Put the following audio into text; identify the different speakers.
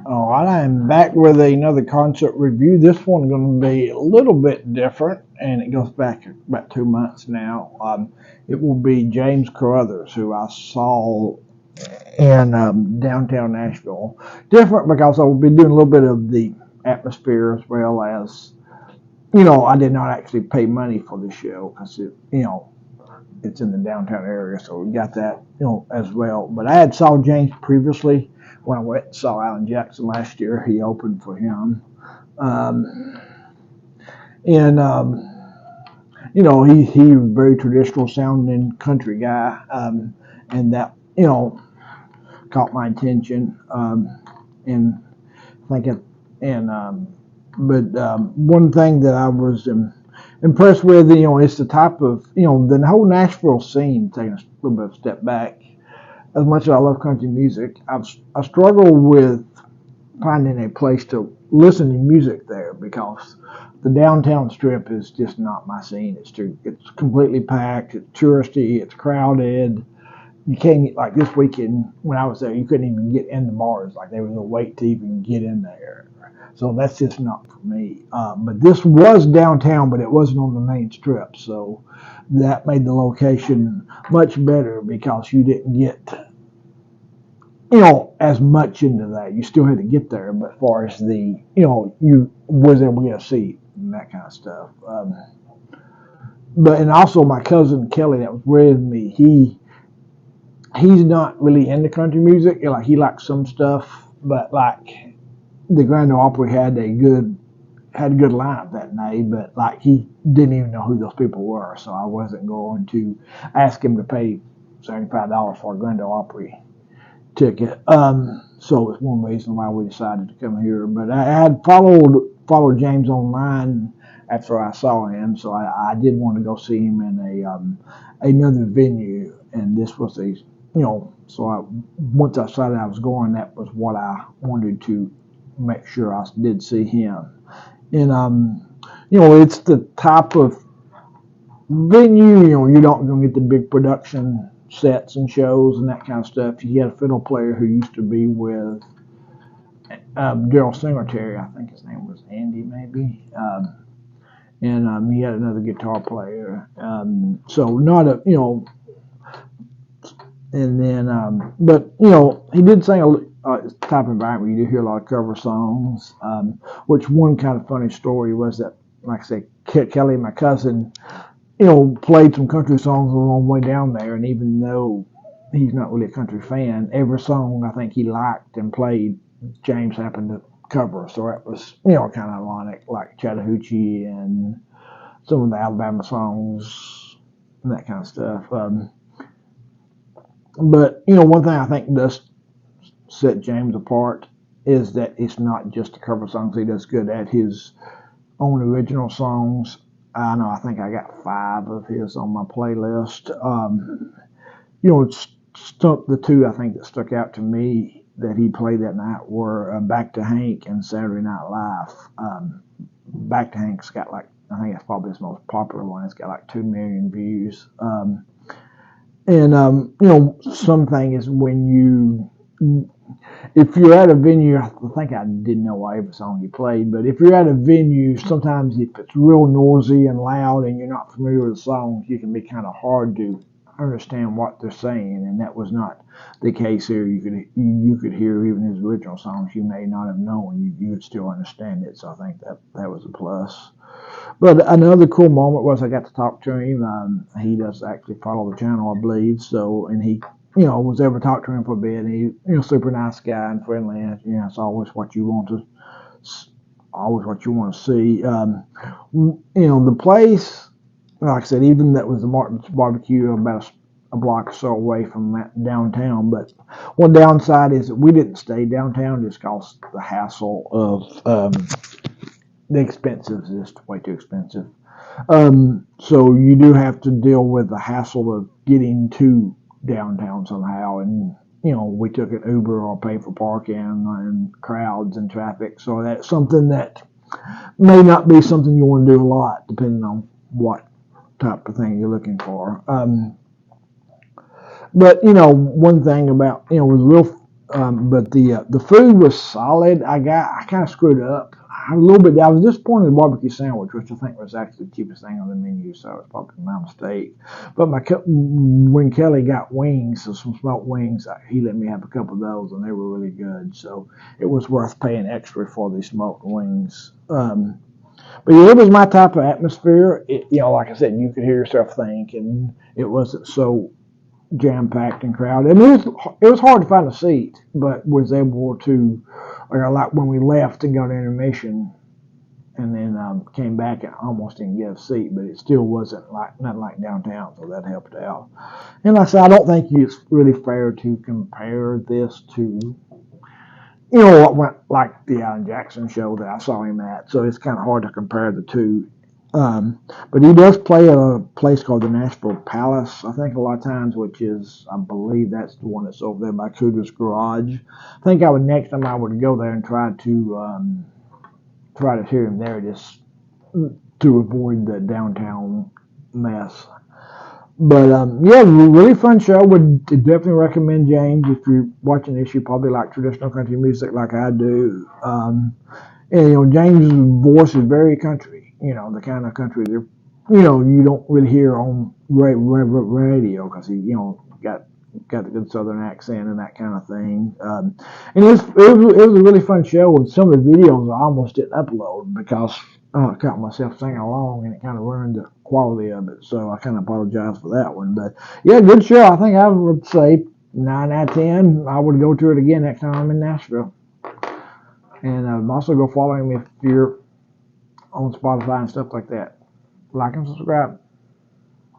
Speaker 1: All right, I'm back with another concert review. This one's going to be a little bit different, and it goes back about 2 months now. It will be James Carothers, who I saw in downtown Nashville. Different because I will be doing a little bit of the atmosphere as well as, I did not actually pay money for the show because it's in the downtown area, so we got that, as well. But I had saw James previously when I went and saw Alan Jackson last year. He opened for him, um, and he was a very traditional sounding country guy, and that caught my attention, and I think it, and but one thing that I was impressed with, it's the type of, the whole Nashville scene, taking a little bit of a step back. As much as I love country music, I struggle with finding a place to listen to music there because the downtown strip is just not my scene. It's completely packed, it's touristy, it's crowded. You can't, like this weekend when I was there, you couldn't even get in the bars. Like there was a wait to even get in there. So that's just not for me. But this was downtown, but it wasn't on the main strip. So that made the location much better because you didn't get, as much into that. You still had to get there, but as far as the, you was able to get a seat and that kind of stuff. And also my cousin Kelly that was with me, he's not really into country music. Like he likes some stuff, but like the Grand Ole Opry had a good lineup that night, but like he didn't even know who those people were, so I wasn't going to ask him to pay $75 for a Grand Ole Opry ticket. So it's one reason why we decided to come here. But I had followed James online after I saw him, so I did want to go see him in another venue, and this was so once I decided I was going, that was what I wanted to make sure I did see him. And it's the type of venue, you're not going to get the big production sets and shows and that kind of stuff. You had a fiddle player who used to be with Daryl Singletary, I think his name was Andy, maybe. And he had another guitar player. So not a, and then, but, he did sing type of environment where you do hear a lot of cover songs, which one kind of funny story was that, like I said, Kelly, my cousin, played some country songs on the way down there, and even though he's not really a country fan, every song I think he liked and played, James happened to cover. So that was, kind of ironic, like Chattahoochee and some of the Alabama songs and that kind of stuff. But, one thing I think does set James apart is that it's not just the cover songs. He does good at his own original songs. I think I got 5 of his on my playlist. The two I think that stuck out to me that he played that night were Back to Hank and Saturday Night Live. Back to Hank's got I think that's probably his most popular one. It's got 2 million views. Something is when if you're at a venue, I think I didn't know every song you played, but if you're at a venue, sometimes if it's real noisy and loud and you're not familiar with the songs, you can be kind of hard to understand what they're saying, and that was not the case here. You could hear even his original songs you may not have known, you would still understand it, so I think that was a plus. But another cool moment was I got to talk to him. He does actually follow the channel, I believe, and he was able to talk to him for a bit. And he, super nice guy and friendly. And, it's always what you want to see. The place, like I said, even that was the Martin's Barbecue about a block or so away from downtown. But one downside is that we didn't stay downtown just because the hassle of the expenses is just way too expensive. So you do have to deal with the hassle of getting to downtown somehow, and we took an Uber or paid for parking and crowds and traffic, so that's something that may not be something you want to do a lot depending on what type of thing you're looking for. But one thing about was real But the food was solid. I kind of screwed up a little bit. I was disappointed in the barbecue sandwich, which I think was actually the cheapest thing on the menu, so it was probably my mistake. But when Kelly got wings, so some smoked wings, he let me have a couple of those, and they were really good. So it was worth paying extra for the smoked wings. But yeah, it was my type of atmosphere. Like I said, you could hear yourself think, and it wasn't so jam-packed and crowded. I mean, it was hard to find a seat, but was able to, like when we left and got intermission, and then came back and almost didn't get a seat, but it still wasn't nothing like downtown, so that helped out. And like I said, I don't think it's really fair to compare this to, what went like the Alan Jackson show that I saw him at. So it's kind of hard to compare the two. But he does play at a place called the Nashville Palace, I think, a lot of times, which is, I believe that's the one that's over there by Cooter's Garage. I think next time I would go there and try to hear him there, just to avoid the downtown mess. But yeah, really fun show. Would definitely recommend James if you're watching this. You probably like traditional country music like I do. And James' voice is very country. The kind of country that you don't really hear on radio because he got the good southern accent and that kind of thing. And it was a really fun show. And some of the videos I almost didn't upload because I caught myself singing along and it kind of ruined the quality of it. So I kind of apologize for that one. But yeah, good show. I think I would say 9 out of 10. I would go to it again next time I'm in Nashville. And also go follow him if you're on Spotify and stuff like that. Like and subscribe.